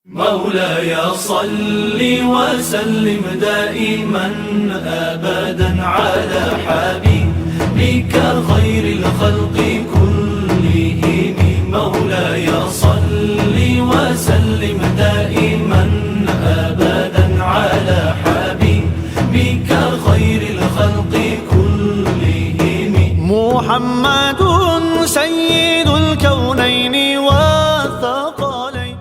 مولاي صل وسلم دائما أبدا على حبيبك خير الخلق كلهم. مولاي صل وسلم دائما أبدا على حبيبك خير الخلق كلهم. محمد سيد الكونين والثقلين.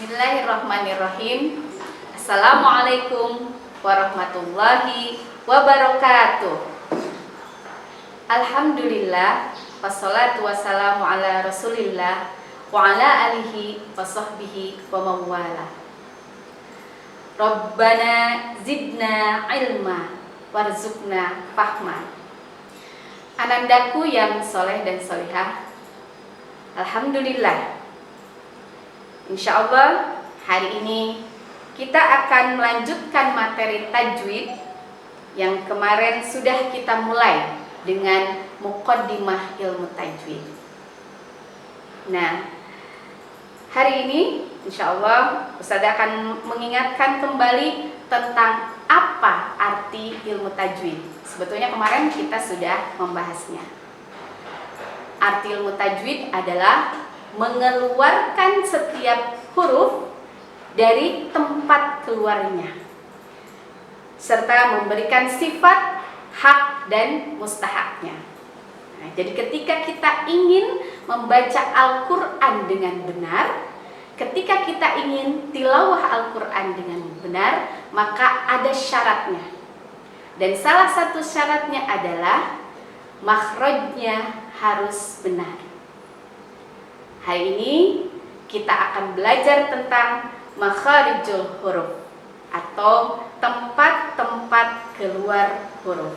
Bismillahirrahmanirrahim. Assalamualaikum warahmatullahi wabarakatuh. Alhamdulillah, wassalatu wassalamu ala rasulillah wa ala alihi wa sahbihi wa mawala. Rabbana zidna ilma warzuqna fahma. Anandaku yang soleh dan solihah, alhamdulillah, insya Allah hari ini kita akan melanjutkan materi tajwid yang kemarin sudah kita mulai dengan muqaddimah ilmu tajwid. Nah, hari ini insya Allah Ustaz akan mengingatkan kembali tentang apa arti ilmu tajwid. Sebetulnya kemarin kita sudah membahasnya. Arti ilmu tajwid adalah mengeluarkan setiap huruf dari tempat keluarnya, serta memberikan sifat hak dan mustahaknya. Nah, jadi ketika kita ingin membaca Al-Quran dengan benar, ketika kita ingin tilawah Al-Quran dengan benar, maka ada syaratnya. Dan salah satu syaratnya adalah makhrajnya harus benar. Hari ini kita akan belajar tentang makharijul huruf atau tempat-tempat keluar huruf.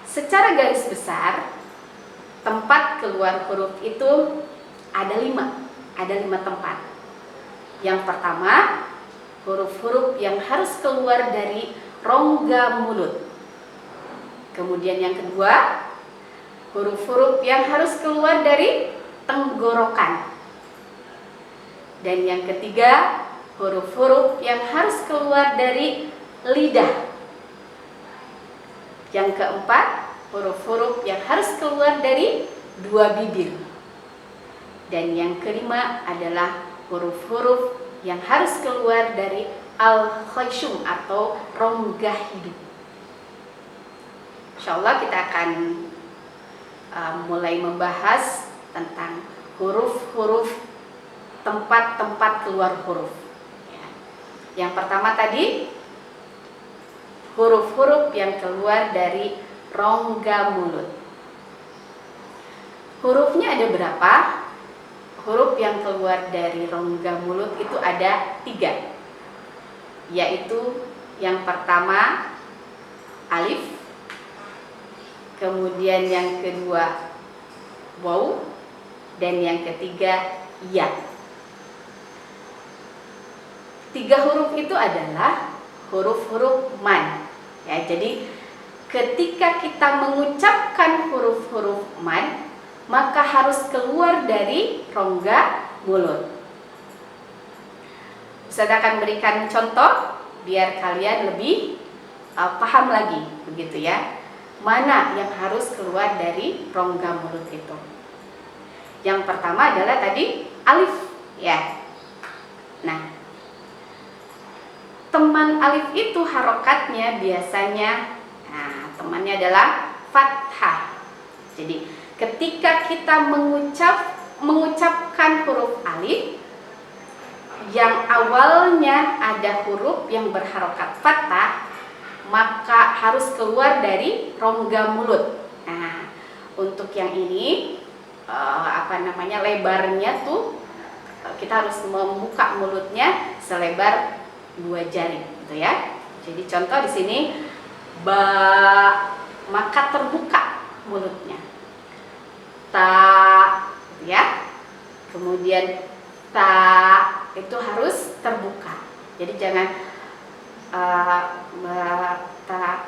Secara garis besar, tempat keluar huruf itu ada lima tempat. Yang pertama, huruf-huruf yang harus keluar dari rongga mulut. Kemudian yang kedua, huruf-huruf yang harus keluar dari tenggorokan. Dan yang ketiga, huruf-huruf yang harus keluar dari lidah. Yang keempat, huruf-huruf yang harus keluar dari dua bibir. Dan yang kelima adalah huruf-huruf yang harus keluar dari al-khayshum atau rongga hidung. Insyaallah kita akan mulai membahas tentang huruf-huruf, tempat-tempat keluar huruf. Yang pertama tadi, huruf-huruf yang keluar dari rongga mulut. Hurufnya ada berapa? Huruf yang keluar dari rongga mulut itu ada 3, yaitu yang pertama alif, kemudian yang kedua waw, dan yang ketiga ya. 3 huruf itu adalah huruf-huruf mad. Ya, jadi ketika kita mengucapkan huruf-huruf mad, maka harus keluar dari rongga mulut. Ustaz akan berikan contoh biar kalian lebih paham lagi, begitu ya. Mana yang harus keluar dari rongga mulut itu? Yang pertama adalah tadi alif, ya. Nah, teman alif itu harokatnya biasanya, temannya adalah fathah. Jadi ketika kita mengucapkan huruf alif yang awalnya ada huruf yang berharokat fathah, maka harus keluar dari rongga mulut. Nah, untuk yang ini lebarnya tuh kita harus membuka mulutnya selebar 2 jari, gitu ya. Jadi contoh di sini ba, maka terbuka mulutnya. Ta, gitu ya. Kemudian ta itu harus terbuka. Jadi jangan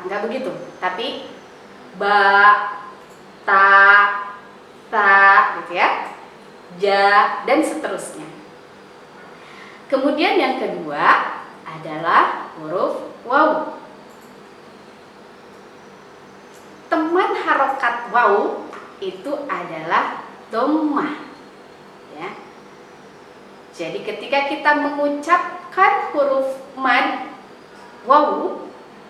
nggak begitu, tapi ba, ta, gitu ya. ja, dan seterusnya. Kemudian yang kedua adalah huruf waw. Teman harokat waw itu adalah dhammah. Ya. Jadi ketika kita mengucapkan huruf mad waw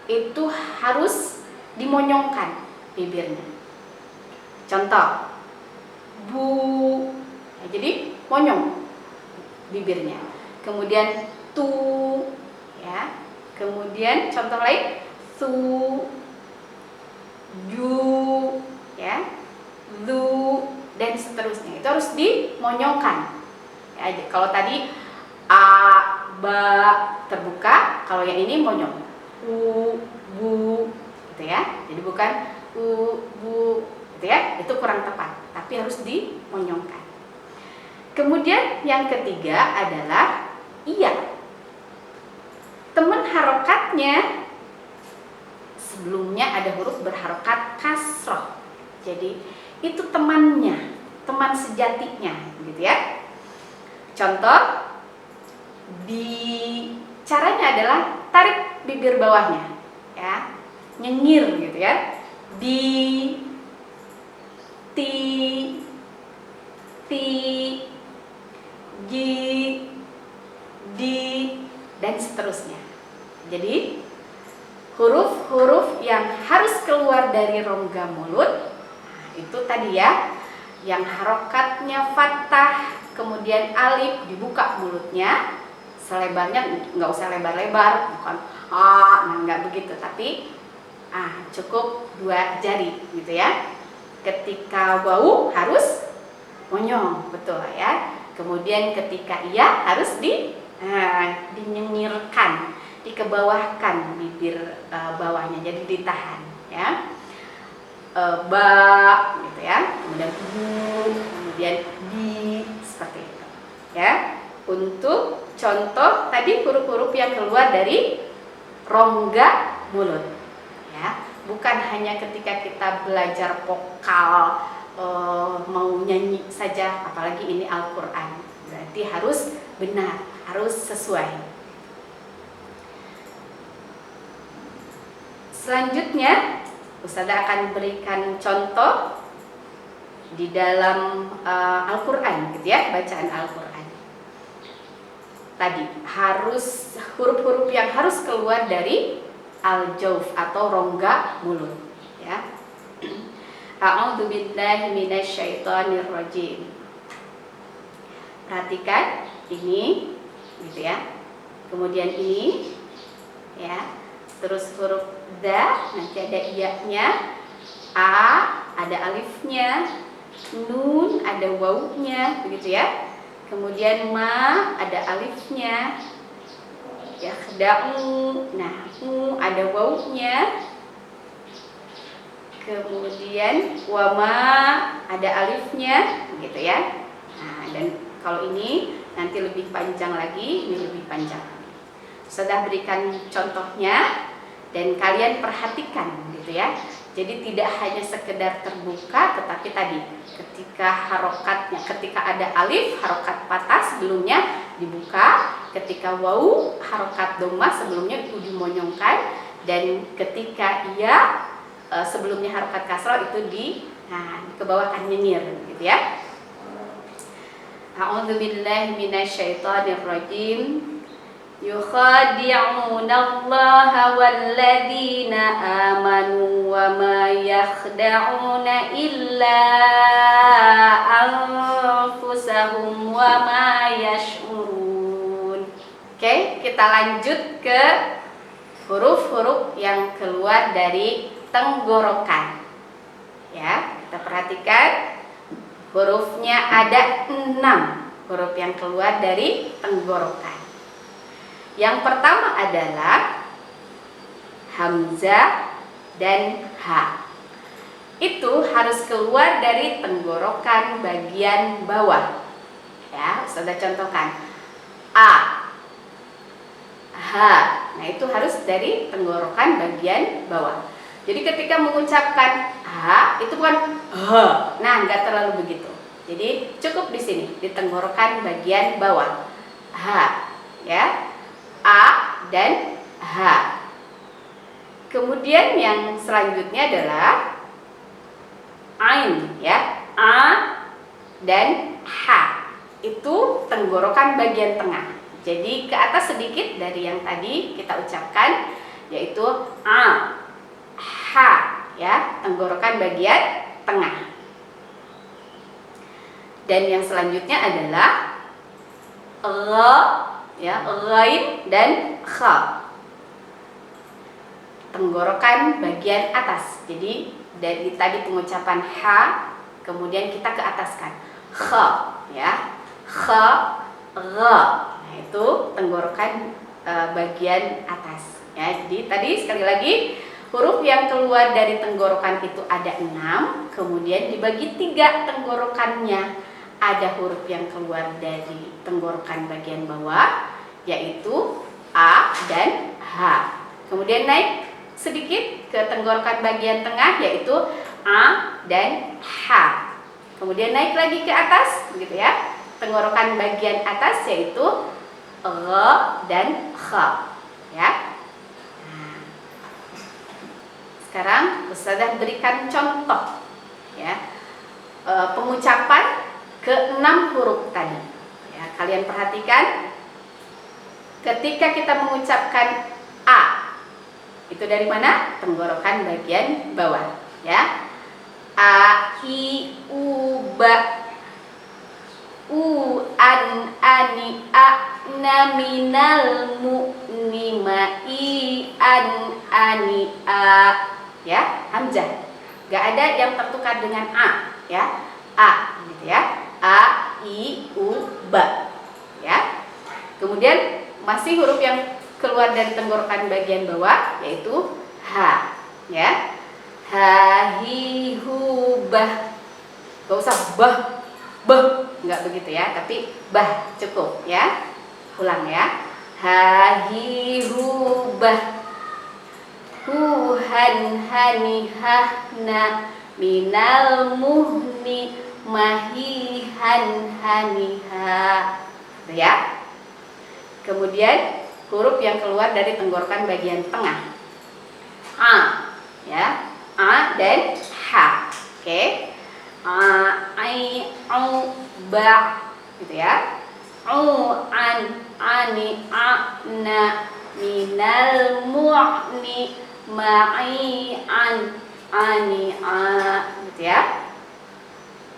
itu harus dimonyongkan bibirnya. Contoh, bu, ya, jadi monyong bibirnya. Kemudian tu, ya. Kemudian contoh lain, su, ju, ya, lu, dan seterusnya. Itu harus dimonyongkan. Ya, kalau tadi a, ba terbuka, kalau yang ini monyong. U, bu, gitu ya. Jadi bukan u, bu, gitu ya. Itu kurang tepat, tapi harus dimonyongkan. Kemudian yang ketiga adalah iya. Teman harokatnya sebelumnya ada huruf berharokat kasroh. Jadi itu temannya, teman sejatinya, gitu ya. Contoh, caranya adalah tarik bibir bawahnya, ya, nyengir, gitu ya. Di, ti, ji, di, dan seterusnya. Jadi huruf-huruf yang harus keluar dari rongga mulut itu tadi ya, yang harokatnya fathah, kemudian alif, dibuka mulutnya selebarnya, nggak usah lebar-lebar, bukan nah nggak begitu, tapi cukup 2 jari gitu ya. Ketika wawu harus monyong, betul ya. Kemudian ketika iya harus dinyengirkan, dikebawahkan bibir bawahnya, jadi ditahan ya. Ba gitu ya, kemudian bu, kemudian di, seperti itu ya. Untuk contoh tadi huruf-huruf yang keluar dari rongga mulut ya, bukan hanya ketika kita belajar vokal mau nyanyi saja, apalagi ini Al-Quran, berarti harus benar, harus sesuai. Selanjutnya Ustazah akan berikan contoh di dalam Al-Quran, gitu ya, bacaan Al-Quran. Tadi harus huruf-huruf yang harus keluar dari al-jawf atau rongga mulut, ya. A'udzu billahi minasyaitonir rajim. Perhatikan ini, gitu ya. Kemudian ini, ya. Terus huruf da, nanti ada iya-nya, a, ada alifnya, nun, ada wawunya, begitu ya. Kemudian ma, ada alifnya, yakhda'u, nah, ada wawunya. Kemudian wama, ada alifnya, gitu ya. Nah, dan kalau ini nanti lebih panjang lagi, ini lebih panjang lagi. Sudah berikan contohnya dan kalian perhatikan, gitu ya. Jadi tidak hanya sekedar terbuka, tetapi tadi ketika harokatnya, ketika ada alif harokat patah sebelumnya dibuka, ketika wawu harokat dhammah sebelumnya itu dimonyongkan, dan ketika iya sebelumnya harokat kasroh itu dikebawahkan nyengir, gitu ya. A'udzu billahi minasyaitonir rajim. Yukhadi'una Allaha walladzina amanu wa ma yakhda'una illa anfusahum wa ma yash'urun. Oke, kita lanjut ke huruf-huruf yang keluar dari tenggorokan. Ya, kita perhatikan hurufnya ada 6 huruf yang keluar dari tenggorokan. Yang pertama adalah hamzah dan ha. Itu harus keluar dari tenggorokan bagian bawah. Ya, Ustazah contohkan. A, ha. Nah, itu harus dari tenggorokan bagian bawah. Jadi ketika mengucapkan ha, itu bukan ha. Nah, nggak terlalu begitu. Jadi cukup di sini, di tenggorokan bagian bawah. H, ya. A dan H. Kemudian yang selanjutnya adalah Ain, ya. A dan H. Itu tenggorokan bagian tengah. Jadi ke atas sedikit dari yang tadi kita ucapkan, yaitu A, H, ya, tenggorokan bagian tengah. Dan yang selanjutnya adalah Ra, ya, Ghain dan Kha, tenggorokan bagian atas. Jadi dari tadi pengucapan H, kemudian kita ke ataskan Kha, ya, Kha, Ra. Nah, itu tenggorokan bagian atas, ya. Jadi tadi sekali lagi huruf yang keluar dari tenggorokan itu ada 6, kemudian dibagi 3 tenggorokannya. Ada huruf yang keluar dari tenggorokan bagian bawah, yaitu A dan H. Kemudian naik sedikit ke tenggorokan bagian tengah, yaitu A dan H. Kemudian naik lagi ke atas, begitu ya. Tenggorokan bagian atas yaitu Ra dan Kha, ya. Nah, sekarang Ustazah berikan contoh, ya, pengucapan ke-6 huruf tadi. Ya, kalian perhatikan ketika kita mengucapkan A, itu dari mana? Tenggorokan bagian bawah, ya. A, I, U, Ba, U, An, Ani, A, Na, Minal, Mu, Ni, Ma, I, An, Ani, A, ya, hamzah. Gak ada yang tertukar dengan A, ya. A, gitu ya. A, I, U, Ba, ya. Kemudian masih huruf yang keluar dari tenggorokan bagian bawah yaitu H, ya. Ha, hi, hu, bah. Gak usah bah, bah, nggak begitu ya, tapi bah cukup, ya. Ulang ya. Ha, hi, hu, bah. Hu, han, hani, hahna, minal, muhni, mahi, han, hani, ha. Ya. Kemudian huruf yang keluar dari tenggorokan bagian tengah. A, ya. A dan H. Oke. A, ai, au, ba, gitu ya. Au, an, ani, a, na, minal, mu'ni, ma'i, an, ani, a, gitu ya.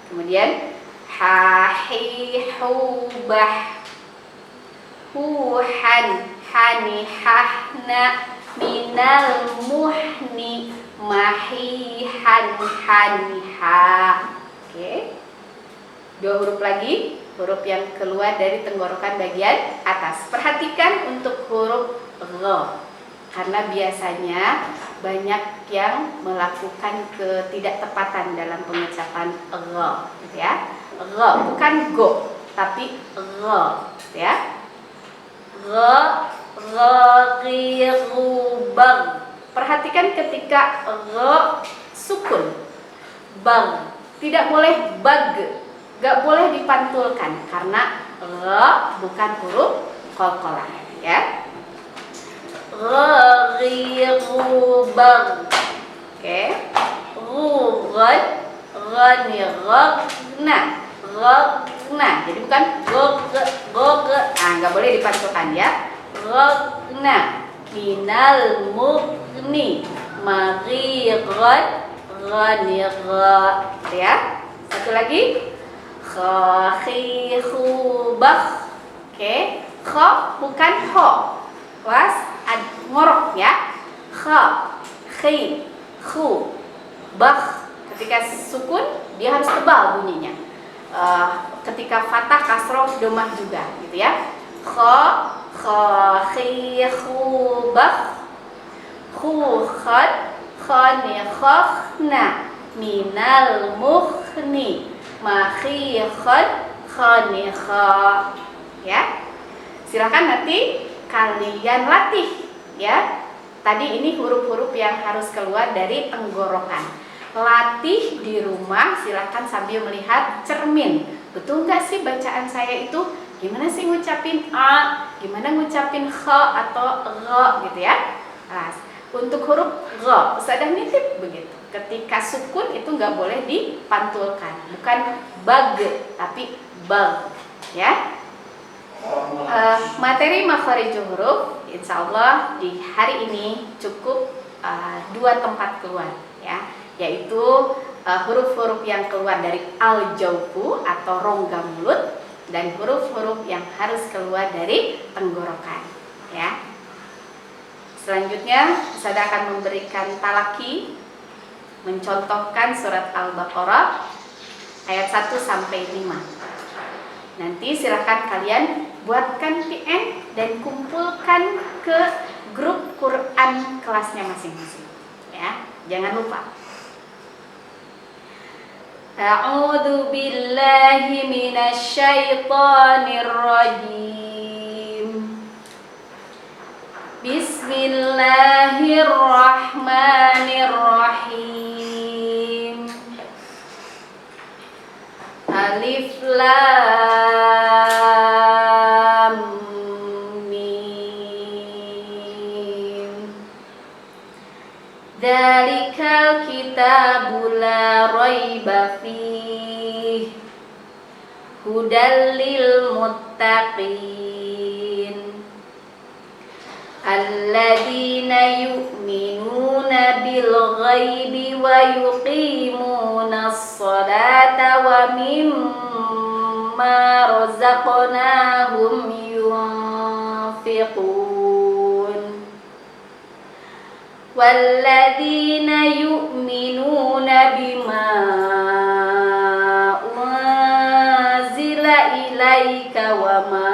Kemudian ha, hi, hu, bah, hu, han, hani, hahna, minal, muhni, mahi, han, hani, ha. Oke. 2 huruf lagi, huruf yang keluar dari tenggorokan bagian atas. Perhatikan untuk huruf Ra, karena biasanya banyak yang melakukan ketidaktepatan dalam pengucapan Ra, gitu ya. Ra, bukan go, tapi Ra, gitu ya. Ra, ra, ri, ru, bang. Perhatikan ketika Ra sukun, bang, tidak boleh bag, gak boleh dipantulkan karena Ra bukan huruf qalqalah, ya. Ra, ri, ru, bang. Oke. Ru, ran, rani, ragna, ragna. Jadi bukan gog, nggak boleh dipantulkan, ya. Ragna, minal, mugni, mari, rani, ra. Ya. Satu lagi. Kha, khi, khu, bakh. Oke. Kha bukan ho. Was ngorok, ya. Kha, khi, khu, bakh. Ketika sukun dia harus tebal bunyinya. Ketika fathah, kasroh, domah juga, gitu ya. Kha, kha, khi, khu, bakh. Khu, khan, khani, khakhna, minal, mukhni, mahi, khan, khani, kha. Ya. Silakan nanti kalian latih, ya. Tadi ini huruf-huruf yang harus keluar dari tenggorokan. latih di rumah, silakan sambil melihat cermin. Betul nggak sih bacaan saya itu? Gimana sih ngucapin a, gimana ngucapin kh atau gh gitu ya. Nah, untuk huruf gh, Ustazah nitip begitu. Ketika sukun itu nggak boleh dipantulkan, bukan bag tapi bag ya. Materi makharijul huruf insya Allah di hari ini cukup 2 tempat keluar ya, yaitu huruf-huruf yang keluar dari al-jawfu atau rongga mulut dan huruf-huruf yang harus keluar dari tenggorokan ya. Selanjutnya saya akan memberikan talaki mencontohkan surat Al-Baqarah ayat 1 sampai 5. Nanti silakan kalian buatkan PN dan kumpulkan ke grup Quran kelasnya masing-masing ya. Jangan lupa. A'udzu billahi minasy syaithanir rajim. Bismillahirrahmanirrahim. Alif Lam Mim. Dzalikal kitabu la raiba fihi hudal lil muttaqin alladzina yu'minuna bil ghaibi wa yuqimunas salata wa mimma razaqnahum yunfiqun walladzina yu'minuna bima unzila ilaika wa ma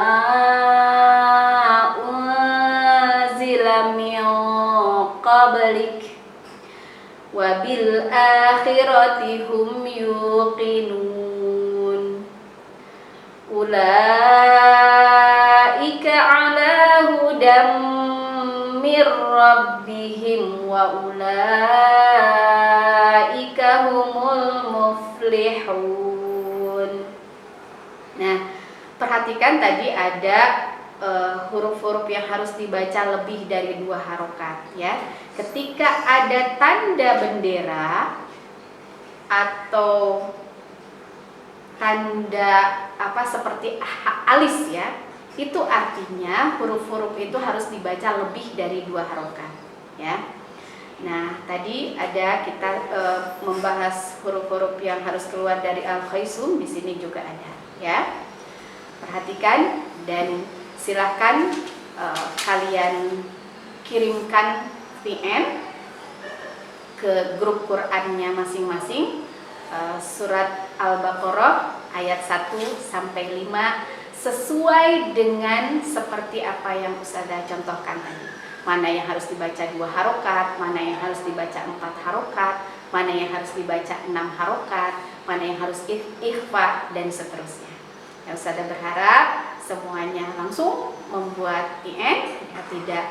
qablik wa bil akhirati hum yuqinun ulaika ala hudam mir rabbihim wa ulaika humul muflihun. Nah, perhatikan tadi ada huruf-huruf yang harus dibaca lebih dari 2 harokat ya. Ketika ada tanda bendera atau tanda seperti alis ya, itu artinya huruf-huruf itu harus dibaca lebih dari 2 harokat ya. Nah, tadi ada kita membahas huruf-huruf yang harus keluar dari al-khaisum, di sini juga ada ya. Perhatikan dan silahkan kalian kirimkan VN ke grup Qurannya masing-masing, surat Al-Baqarah ayat 1 sampai 5 sesuai dengan seperti apa yang Ustazah contohkan tadi. Mana yang harus dibaca 2 harokat, mana yang harus dibaca 4 harokat, mana yang harus dibaca 6 harokat, mana yang harus ikhfa dan seterusnya. Ya, Ustazah berharap semuanya langsung membuat IN, tidak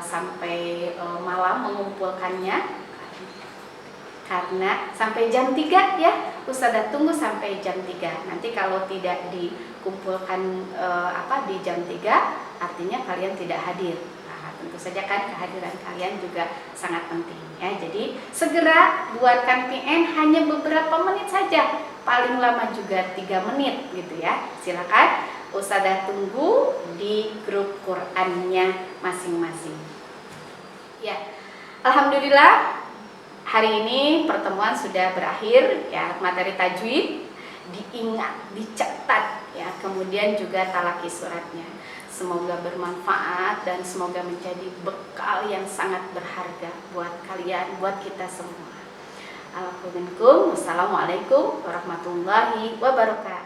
sampai malam mengumpulkannya, karena sampai jam 3 ya, Ustazah tunggu sampai jam 3. Nanti kalau tidak dikumpulkan di jam 3, artinya kalian tidak hadir. Nah, tentu saja kan kehadiran kalian juga sangat penting ya. Jadi segera buatkan PN, hanya beberapa menit saja, paling lama juga 3 menit gitu ya. Silakan Ustazah tunggu di grup Qurannya masing-masing. Ya, alhamdulillah hari ini pertemuan sudah berakhir ya. Materi tajwid diingat, dicatat ya, kemudian juga talaki suratnya. Semoga bermanfaat dan semoga menjadi bekal yang sangat berharga buat kalian, buat kita semua. Assalamualaikum warahmatullahi wabarakatuh.